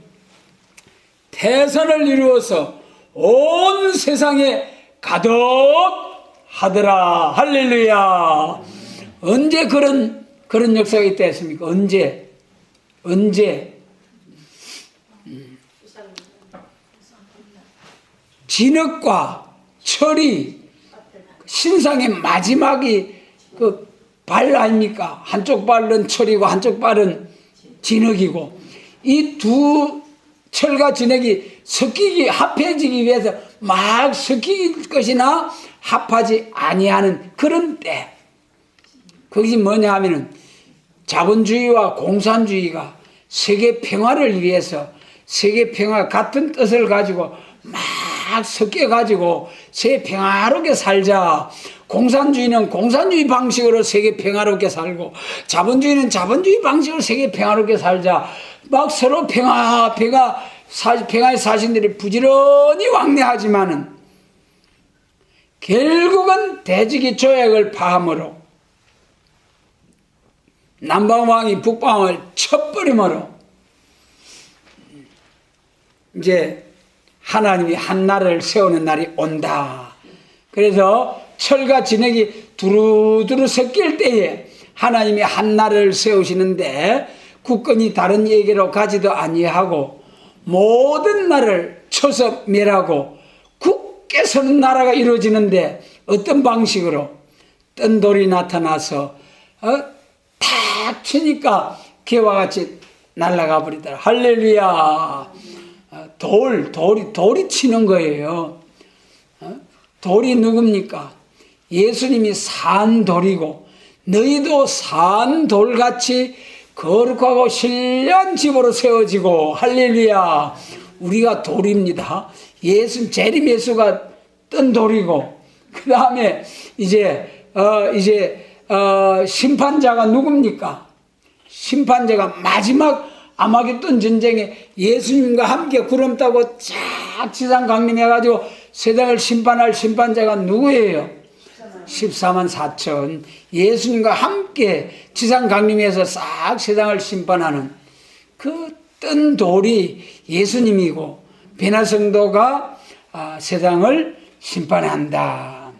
태산을 이루어서 온 세상에 가득하더라. 할렐루야. 언제 그런 역사가 있다 했습니까? 언제? 진흙과 철이 신상의 마지막이 그 발 아닙니까? 한쪽 발은 철이고 한쪽 발은 진흙이고, 이 두 철과 진흙이 합해지기 위해서 막 섞일 것이나 합하지 아니하는 그런 때, 그것이 뭐냐 하면은 자본주의와 공산주의가 세계 평화를 위해서, 세계 평화 같은 뜻을 가지고 막 섞여가지고 세계 평화롭게 살자. 공산주의는 공산주의 방식으로 세계 평화롭게 살고, 자본주의는 자본주의 방식으로 세계 평화롭게 살자. 막 서로 평화의 사신들이 부지런히 왕래하지만은 결국은 대지기 조약을 파함으로, 남방왕이 북방을 쳐버림으로 이제 하나님이 한 나라를 세우는 날이 온다. 그래서 철과 진흙이 두루두루 섞일 때에 하나님이 한 나라를 세우시는데, 국권이 다른 얘기로 가지도 아니하고 모든 나라를 쳐서 멸하고 굳게 서는 나라가 이루어지는데, 어떤 방식으로? 뜬 돌이 나타나서 탁 치니까 개와 같이 날아가 버리더라. 할렐루야. 돌이 치는 거예요. 돌이 누굽니까? 예수님이 산 돌이고, 너희도 산 돌같이 거룩하고 신령한 집으로 세워지고, 할렐루야. 우리가 돌입니다. 재림 예수가 뜬 돌이고, 그 다음에 이제 심판자가 누굽니까? 심판자가 마지막 아마겟돈 전쟁에 예수님과 함께 구름 타고 쫙 지상 강림해가지고 세상을 심판할 심판자가 누구예요? 14만 4천. 예수님과 함께 지상 강림해서 싹 세상을 심판하는 그 뜬 돌이 예수님이고, 베나 성도가 세상을 심판한다.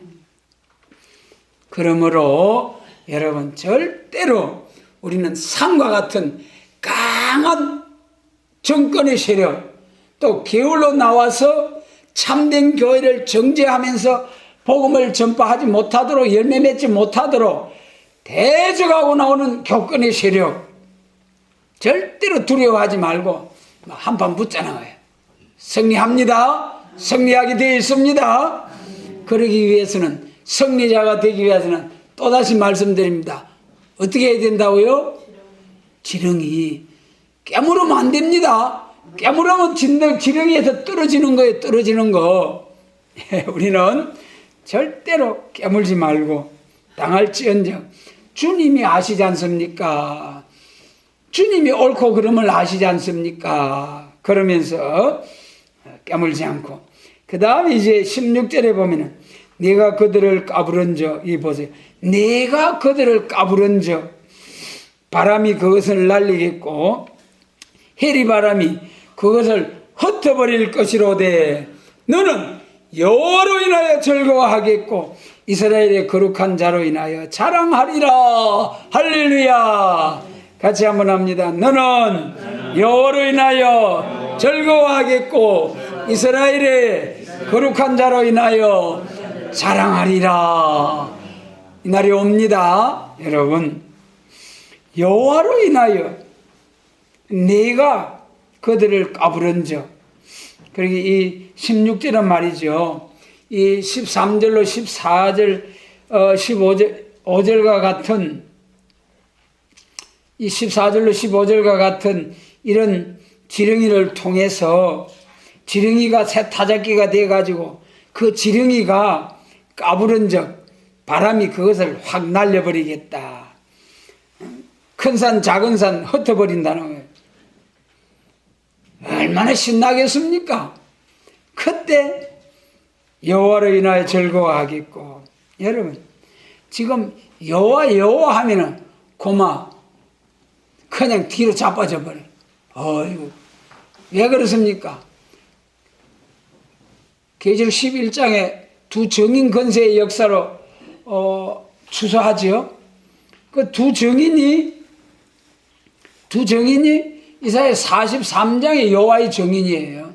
그러므로 여러분, 절대로 우리는 산과 같은 강한 정권의 세력, 또 게을러 나와서 참된 교회를 정죄하면서 복음을 전파하지 못하도록, 열매 맺지 못하도록 대적하고 나오는 교권의 세력, 절대로 두려워하지 말고 한판 붙잖아요. 승리합니다. 승리하게 되어 있습니다. 그러기 위해서는, 승리자가 되기 위해서는 또다시 말씀드립니다. 어떻게 해야 된다고요? 지렁이 깨물으면 안 됩니다. 깨물으면 지렁이에서 떨어지는 거예요. 떨어지는 거. 우리는 절대로 깨물지 말고 당할지언정 주님이 아시지 않습니까? 주님이 옳고 그름을 아시지 않습니까? 그러면서 깨물지 않고, 그 다음에 이제 16절에 보면은 내가 그들을 까부른저, 이 보세요. 내가 그들을 까부른저, 바람이 그것을 날리겠고 해리바람이 그것을 흩어버릴 것이로되, 너는 여호와로 인하여 즐거워하겠고 이스라엘의 거룩한 자로 인하여 자랑하리라. 할렐루야. 같이 한번 합니다. 너는 여호와로 인하여 즐거워하겠고 이스라엘의 거룩한 자로 인하여 자랑하리라. 이 날이 옵니다. 여러분, 여호와로 인하여 내가 그들을 까부른적, 그리고 이 16절은 말이죠, 이 13절로 14절 15절과 같은, 이 14절로 15절과 같은 이런 지렁이를 통해서, 지렁이가 새 타작기가 돼가지고 그 지렁이가 까부른적 바람이 그것을 확 날려버리겠다. 큰 산 작은 산 흩어버린다는 거예요. 얼마나 신나겠습니까? 그때 여호와로 인하여 즐거워하겠고. 여러분 지금 여호와 하면은 고마 그냥 뒤로 자빠져 버려. 어이구 왜 그렇습니까? 계시록 11장에 두 증인 건세의 역사로 추수하지요. 그 두 증인이 이사야 43장의 여호와의 증인이에요.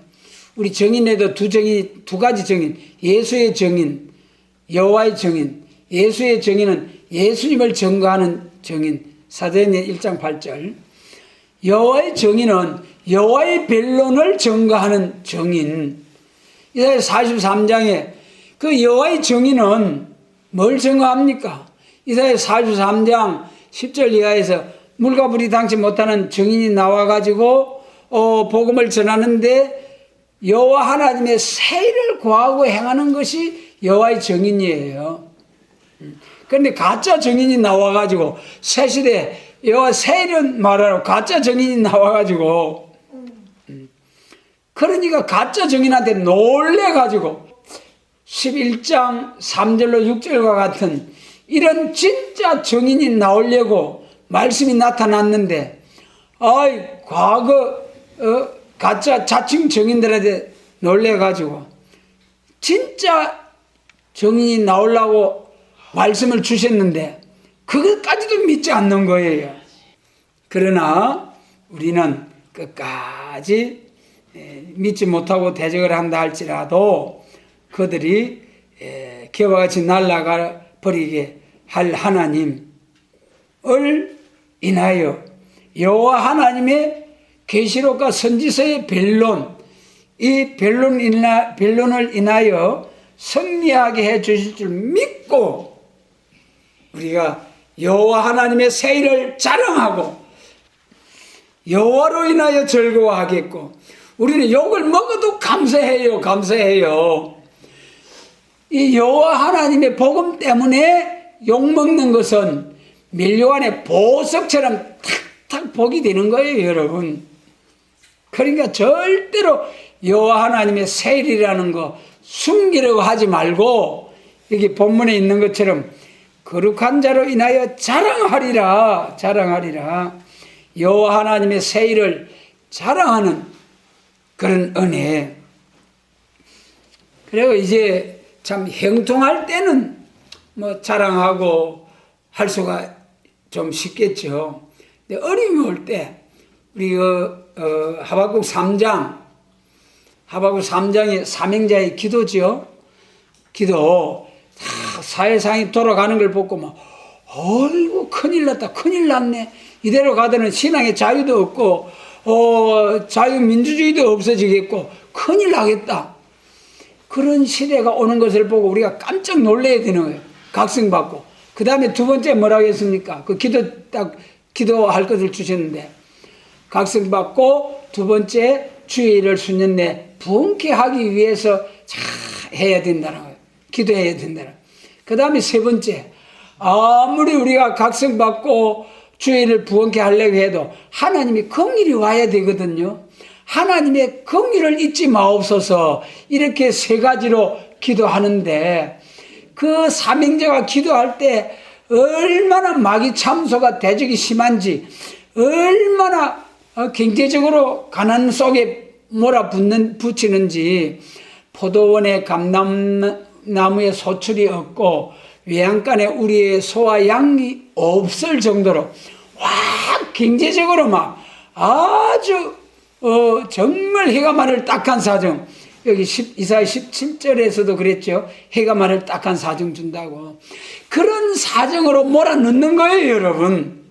우리 증인에도 두 가지 증인, 예수의 증인, 여호와의 증인. 예수의 증인은 예수님을 증거하는 증인, 사도행전 1장 8절. 여호와의 증인은 여호와의 변론을 증거하는 증인. 이사야 43장에 그 여호와의 증인은 뭘 증거합니까? 이사야 43장 10절 이하에서 물과 불이 당치 못하는 증인이 나와가지고 복음을 전하는데 여호와 하나님의 세일을 구하고 행하는 것이 여호와의 증인이에요. 그런데 가짜 증인이 나와가지고 새 시대 여호와 세일은 말하러 가짜 증인이 나와가지고 그러니까 가짜 증인한테 놀래가지고 11장 3절로 6절과 같은 이런 진짜 증인이 나오려고 말씀이 나타났는데 과거 가짜 자칭 증인들한테 놀래가지고 진짜 증인이 나오려고 말씀을 주셨는데 그것까지도 믿지 않는 거예요. 그러나 우리는 끝까지 믿지 못하고 대적을 한다 할지라도 그들이 기와 같이 날아가 버리게 할 하나님을 인하여 여호와 하나님의 계시록과 선지서의 변론, 이 변론을 인하여 승리하게 해 주실 줄 믿고 우리가 여호와 하나님의 세일을 자랑하고 여호와로 인하여 즐거워하겠고 우리는 욕을 먹어도 감사해요. 이 여호와 하나님의 복음 때문에 욕먹는 것은 멸류관의 보석처럼 탁탁 복이 되는 거예요, 여러분. 그러니까 절대로 여호와 하나님의 세일이라는 거 숨기려고 하지 말고 여기 본문에 있는 것처럼 거룩한 자로 인하여 자랑하리라. 여호와 하나님의 세일을 자랑하는 그런 은혜. 그리고 이제 참 형통할 때는 뭐 자랑하고 할 수가 좀 쉽겠죠. 근데 어려움이 올 때 우리 하박국 3장이 삼행자의 기도지요. 기도 사회상이 돌아가는 걸 보고 막 어이구 큰일 났네. 이대로 가서는 신앙의 자유도 없고 자유민주주의도 없어지겠고 큰일 나겠다. 그런 시대가 오는 것을 보고 우리가 깜짝 놀라야 되는 거예요. 각성받고. 그 다음에 두 번째 뭐라고 했습니까? 그 기도할 것을 주셨는데 각성받고 두 번째 주의 일을 수년내 부흥케 하기 위해서 해야 된다는 거예요. 기도해야 된다는 거예요. 그 다음에 세 번째, 아무리 우리가 각성받고 주의 일을 부흥케 하려고 해도 하나님이 긍휼이 와야 되거든요. 하나님의 긍휼을 잊지 마옵소서. 이렇게 세 가지로 기도하는데 그 삼행자가 기도할 때 얼마나 마귀 참소가 대적이 심한지 얼마나 경제적으로 가난 속에 몰아붙이는지 포도원에 감람나무에 소출이 없고 외양간에 우리의 소와 양이 없을 정도로 경제적으로 막 아주 정말 해가 마를 딱한 사정. 여기 이사야 17절에서도 그랬죠. 해가 마를 딱한 사정 준다고. 그런 사정으로 몰아넣는 거예요, 여러분.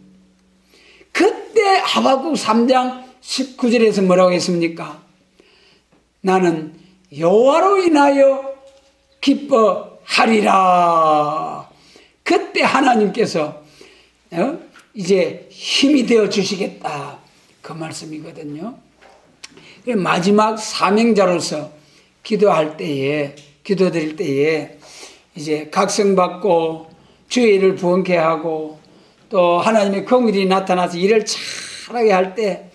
그때 하박국 3장 19절에서 뭐라고 했습니까? 나는 여호와로 인하여 기뻐하리라. 그때 하나님께서 이제 힘이 되어 주시겠다. 그 말씀이거든요. 마지막 사명자로서 기도드릴 때에 이제 각성받고 주의 일을 부흥케 하고 또 하나님의 긍휼이 나타나서 일을 잘하게 할 때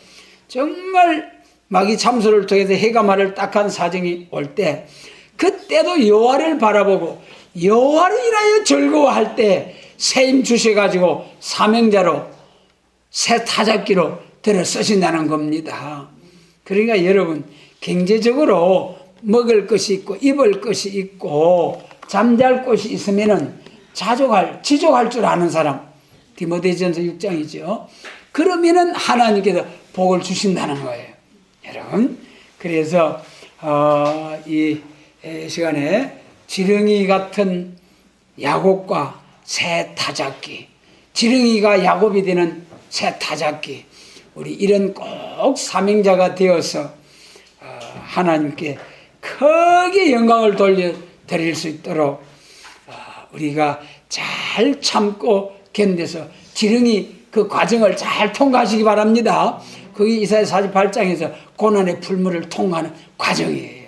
정말 마귀 참소를 통해서 해가 말을 딱한 사정이 올 때 그때도 여호와를 바라보고 여호와를 인하여 즐거워할 때 새 힘 주셔가지고 사명자로 새 타작기로 들어 쓰신다는 겁니다. 그러니까 여러분 경제적으로 먹을 것이 있고 입을 것이 있고 잠잘 곳이 있으면은 지족할 줄 아는 사람, 디모데전서 6장이죠. 그러면은 하나님께서 복을 주신다는 거예요, 여러분. 그래서 이 시간에 지렁이 같은 야곱과 새 타작기, 지렁이가 야곱이 되는 새 타작기, 우리 이런 꼭 사명자가 되어서 하나님께 크게 영광을 돌려드릴 수 있도록 우리가 잘 참고 견뎌서 지렁이 그 과정을 잘 통과하시기 바랍니다. 그게 이사야 48장에서 고난의 풀무를 통과하는 과정이에요.